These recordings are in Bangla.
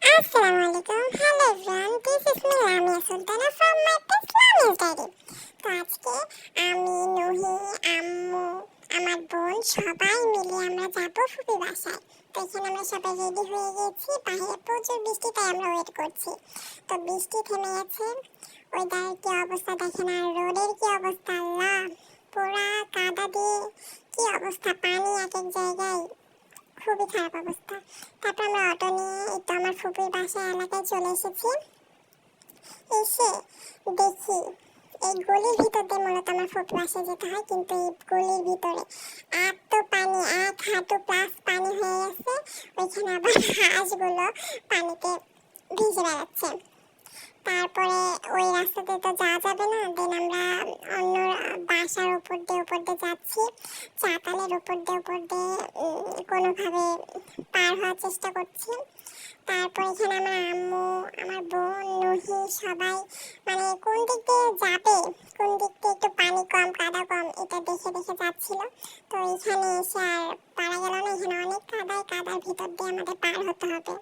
Assalamualaikum. Hello everyone. This is me Lamia Sultana from my Islamic Diary. তো আজকে আমি নুহি আম্মু আমার বোন সবাই মিলে আমরা যাবো ফুপি বাসায়। তো এখানে আমরা সবাই রেডি হয়ে গেছি। বাইরে প্রচুর বৃষ্টি, তাই আমরা ওয়েট করছি। তো বৃষ্টি থেমে গেছে। ওয়েদারের কি অবস্থা দেখেন, আর রোডের কি অবস্থা, আল্লাহ পুরা কাদা দিয়ে কি অবস্থা, পানি এক এক জায়গায়, খুবই খারাপ অবস্থা। তারপর আমরা অটো নিয়ে একটু আমার ফুপির বাসা এলাকায় চলে এসেছি। এসে দেখি এই গলির ভিতর দিয়ে মূলত আমার ফুপির বাসায় যেতে হয়, কিন্তু এই গলির ভিতরে এত পানি, 1 হাঁটু প্লাস পানি হয়ে গেছে। ওইখানে আবার হাঁসগুলো পানিতে ভিজে বেড়াচ্ছে। তারপরে ওই রাস্তাতে তো যাওয়া যাবে না, দেন আমরা অন্য বাসার উপর দিয়ে যাচ্ছি, চাতালের উপর দিয়ে কোনোভাবে পার হওয়ার চেষ্টা করছি। তারপর এখানে আমার আম্মু, আমার বোন, নুহি সবাই মানে কোন দিক দিয়ে যাবে, কোন দিক দিয়ে একটু পানি কম, কাদা কম, এটা দেখে দেখে যাচ্ছিল। তো এখানে এসে আর পারা গেল না, এখানে অনেক কাদার ভিতর দিয়ে আমাদের পার হতে হবে।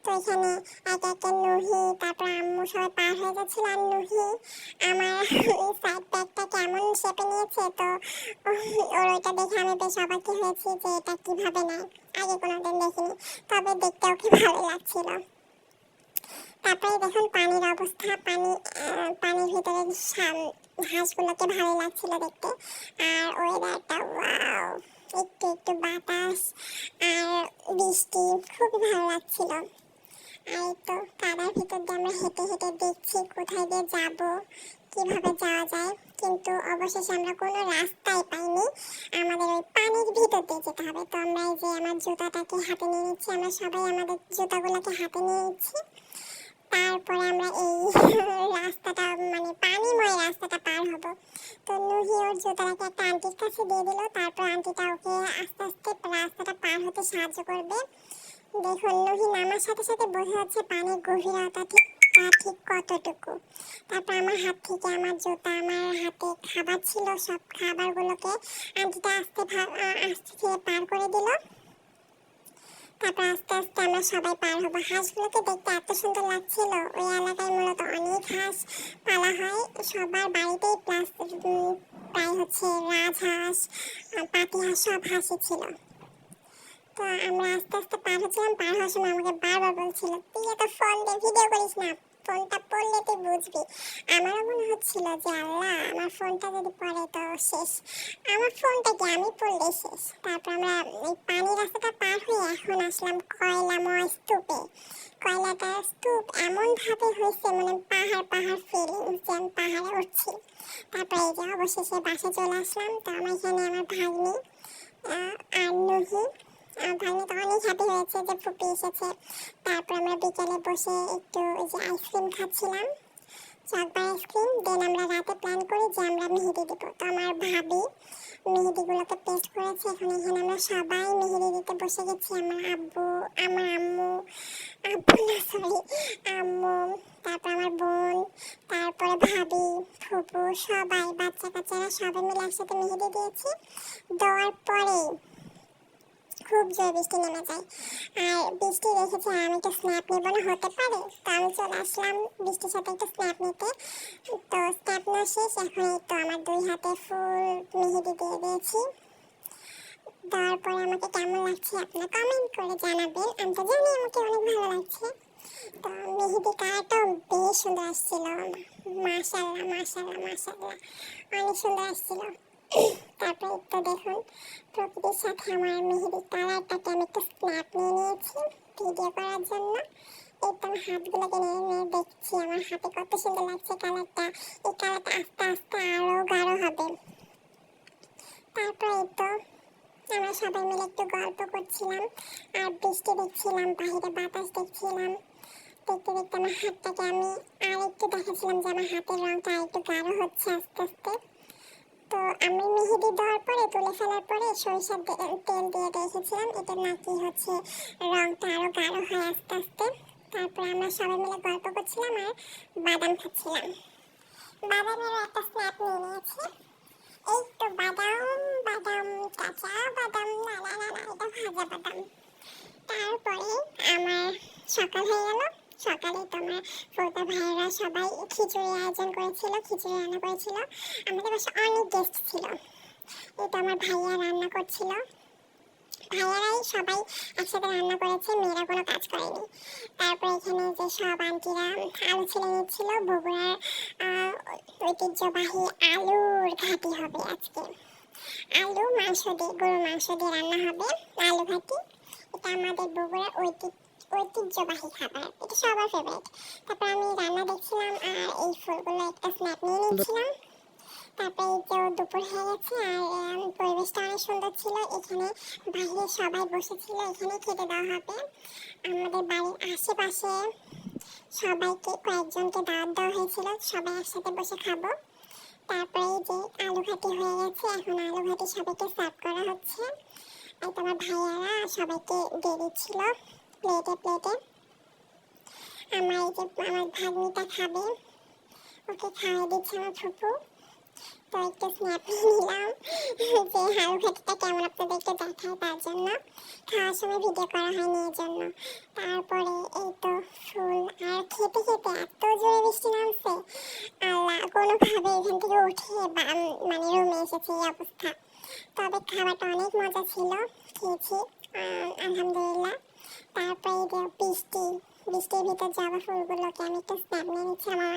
তো এখানে একে একে নুহি, তারপর আম্মু সবাই পার হয়ে যাচ্ছিল। আর নুহি আমার সাইড ব্যাগটা কেমন শেপে নিয়েছে, তো ওর ওইটা দেখে আমি বেশ অবাক হয়েছি যে এটা কিভাবে নেয়, আগে কোনোদিন দেখিনি, তবে দেখতেও কি ভালো লাগছিল। তারপরে দেখুন পানির অবস্থা, পানির ভিতরে হাঁসগুলোকে ভালো লাগছিল দেখতে। আর ওয়েদারটা ওয়াও, একটু একটু বাতাস আর বৃষ্টি, খুবই ভালো লাগছিল। আর তো কাদার ভিতর দিয়ে আমরা হেঁটে হেঁটে দেখছি কোথায় দিয়ে যাব, কিভাবে যাওয়া যায়, কিন্তু অবশেষে আমরা কোনো রাস্তাই পাইনি, আমাদের ওই পানির ভিতর দিয়ে যেতে হবে। তো আমরা এই যে আমার জুতাটাকে হাতে নিয়ে নিচ্ছি, আমরা সবাই আমাদের জুতাগুলোকে হাতে নিয়ে নিচ্ছি। তারপরে আমরা এই রাস্তাটা মানে পানিময় রাস্তাটা পার হব। তো নুহি ওর জুতাটাকে একটা আন্টির কাছে দিয়ে দিল, তারপর আন্টিটা ওকে আস্তে আস্তে রাস্তাটা পার হতে সাহায্য করবে। দেখুন নুহি নামার সাথে সাথে বোঝা যাচ্ছে পানির গভীরতা ঠিক কতটুকু। তারপর আমার হাত থেকে আমার জুতা, আমার হাতে খাবার ছিল, সব খাবারগুলোকে আন্টিটা আস্তে খেয়ে পার করে দিল। তারপর আস্তে আস্তে আমরা সবাই পার হবো। হাঁসগুলোকে দেখতে এত সুন্দর লাগছিল। ওই এলাকায় মূলত অনেক হাঁস পালা হয়, সবার বাড়িতেই, প্লাস প্রায় রাজহাঁস, পাতি হাঁস, সব হাঁসই ছিল। তো আমরা আস্তে আস্তে পার হচ্ছিলাম। পার হওয়ার সময় আমাকে বারবার বলছিল, তুই এত ফোন দিয়ে ভিডিও করিস না, ফোনটা পড়লে তুই বুঝবি। আমারও মনে হচ্ছিল যে আল্লাহ, আমার ফোনটা যদি পড়ে তো শেষ, আমার ফোনটাকে আমি পড়লে শেষ। তারপর আমরা এই পানি রাস্তাটা পার হয়ে এখন আসলাম কয়লাময় স্তূপে। কয়লাটার স্তূপ এমনভাবে হয়েছে মানে পাহাড় ফিলিংস, যে আমি পাহাড়ে উঠছি। তারপরে এই যে অবশেষে বাসে চলে আসলাম। তো আমার এখানে আমার ভাগ্নি আর নুহি, ভাগ্নি তো অনেক হ্যাপি হয়েছে যে ফুপি এসেছে। তারপর আমরা বিকেলে বসে একটু ওই যে আইসক্রিম খাচ্ছিলাম, চকবার আইসক্রিম। দেন আমরা রাতে প্ল্যান করি যে আমরা মেহেদি দিব। তো আমার ভাবি মেহেদিগুলোকে পেস্ট করেছে, এখানে আমরা সবাই মেহেদি দিতে বসে গেছি। আমার আব্বু, আমার আম্মু, আব্বু না সরি, আম্মু, তারপর আমার বোন, তারপরে ভাবি, ফুপু, সবাই বাচ্চা কাচ্চারা সবাই মিলে একসাথে মেহেদি দিয়েছি। দেওয়ার পরে খুব জোরে বৃষ্টি নেমে যায়। আর বৃষ্টি দেখেছি আমি তো স্ন্যাপ নেবো না, হতে পারে, তো আমি চলে আসলাম বৃষ্টির সাথে একটু স্ন্যাপ নিতে। তো স্ন্যাপ না শেষ, এখন এই তো আমার 2 হাতে ফুল মেহেদি দিয়ে দিয়েছি। দেওয়ার পরে আমাকে কেমন লাগছে আপনারা কমেন্ট করে জানাবেন, আমি তো জানি আমাকে অনেক ভালো লাগছে। তো মেহেদি কালারটাও বেশ সুন্দর আসছিল, মাশাআল্লাহ মাশাআল্লাহ মাশাআল্লাহ, অনেক সুন্দর আসছিল। তারপরে একটু দেখুন প্রকৃতির সাথে আমার মেহেদির কালারটাকে আমি একটু স্ন্যাপ নিয়ে নিয়েছি ভিডিও করার জন্য। একদম হাতগুলোকে নিয়ে দেখছি আমার হাতে কত সুন্দর লাগছে কালারটা। এই কালারটা আস্তে আস্তে আরও গাঢ় হবে। তারপরে তো আমরা সবাই মিলে একটু গল্প করছিলাম আর বৃষ্টি দেখছিলাম, বাইরে বাতাস দেখছিলাম। দেখতে দেখতে আমার হাতটাকে আমি আর একটু দেখাচ্ছিলাম যে আমার হাতের রঙটা আর একটু গাঢ় হচ্ছে আস্তে আস্তে। তো আমি মেহেদি দেওয়ার পরে, তুলে ফেলার পরে সরিষার তেল দিয়ে রেখেছিলাম, এটা নাকি রঙটা আরও গাঢ় হয় আস্তে আস্তে। তারপরে আমরা সবাই মিলে গল্প করছিলাম আর বাদাম খাচ্ছিলাম। বাদামেরও একটা স্ন্যাপ নিয়ে নিয়েছি। এই তো বাদাম কাঁচা বাদাম, না না না না, এটা ভাজা বাদাম। তারপরে আমার সকাল হয়ে গেল। সকালে তোমার ফুফুতো ভাইয়েরা সবাই খিচুড়ি আয়োজন করেছিল, খিচুড়ি রান্না করেছিল। আমাদের বাসায় অনেক গেস্ট ছিল। এই তো আমার ভাইয়া রান্না করছিল, ভাইয়ারাই সবাই একসাথে রান্না করেছে, মেয়েরা কোনো কাজ করেনি। তারপরে এখানে যে সব আন্টিরা আলু ছিলে নিচ্ছিল, বগুড়ার ঐতিহ্যবাহী আলুর ঘাটি হবে আজকে। আলু মাংস দিয়ে, গরুর মাংস দিয়ে রান্না হবে আলু ঘাটি। এটা আমাদের বগুড়ার ঐতিহ্যবাহী খাবার, এটা সবার ফেভারিট। তারপর আমি রান্না দেখছিলাম আর এই ফুলগুলো একটা স্ন্যাপ নিয়ে নিচ্ছিলাম। তারপরে এই যে দুপুর হয়ে গেছে আর পরিবেশটা অনেক সুন্দর ছিল। এখানে বাইরে সবাই বসেছিল, এখানে খেতে দেওয়া হবে। আমাদের বাড়ির আশেপাশে সবাইকে, কয়েকজনকে দাওয়াত দেওয়া হয়েছিল, সবাই একসাথে বসে খাবো। তারপরে এই যে আলু ঘাটি হয়ে গেছে, এখন আলু ঘাটি সবাইকে সার্ভ করা হচ্ছে। আর তোমার ভাইয়ারা সবাইকে দিয়ে দিচ্ছিল প্লেটে প্লেটে। আমার এই যে আমার ভাগ্নিটা খাবে, ওকে খাওয়াই দিচ্ছে আমার ফুপু। তো একটু স্ন্যাপ নিলাম যে আলু ঘাটিটা কেমন আপনাদেরকে দেখায়, তার জন্য। খাওয়ার সময় ভিডিও করা হয়নি এর জন্য। তারপরে এই তো ফুল, আর খেতে খেতে এত জোরে বৃষ্টি নামছে, আল্লাহ কোনোভাবে এখান থেকে উঠে মানে রুমে এসেছে এই অবস্থা। তবে খাবারটা অনেক মজা ছিল, খেয়েছি আলহামদুলিল্লাহ। তারপরে এই যে বৃষ্টির ভিতর জবা ফুলগুলোকে আমি একটু স্ন্যাপ নিয়ে নিচ্ছি। আমার